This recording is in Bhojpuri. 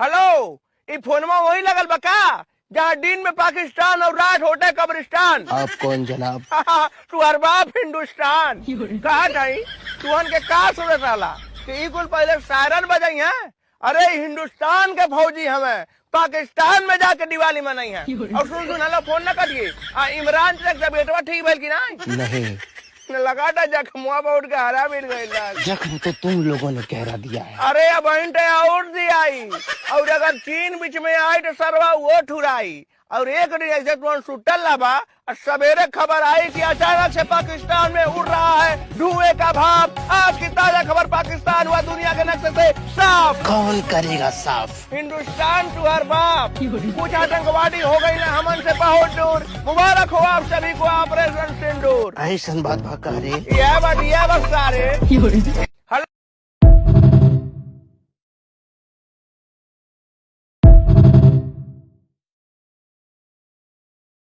हेलो, ई फोनमा वही लगल बका जहाँ दिन में पाकिस्तान और रात होटे कब्रिस्तान। आप कौन जनाब? तू हर बाप हिंदुस्तान कहा जाई तुहन के का सूरत आला कि ई कुल पहले सायरन बजाई है। अरे हिंदुस्तान के फौजी हमें पाकिस्तान में जाके दिवाली मनाई है। और सुन हेलो फोन न करिए। इमरान से बेटवा ठीक भइल की नहीं, लगा था जख्मुआ पर उठ के हरा मिल गई। जख्म तो तुम लोगों ने गहरा दिया है। अरे अब और दी आई और अगर चीन बीच में आई तो सरवा वो ठुराई। और एक दिन ऐसे तुम सुटल लाबा सवेरे खबर आई कि अचानक से पाकिस्तान में उड़ रहा है धुएं का भाप। आज की ताजा खबर पाकिस्तान हुआ दुनिया के नक्शे से साफ। कौन करेगा साफ? हिंदुस्तान टू हर बाप। कुछ आतंकवादी हो गई ना हमन से बहुत दूर। मुबारक हो आप सभी को ऑपरेशन सिंदूर। ऐसा बात भाका रे। यह बस सारे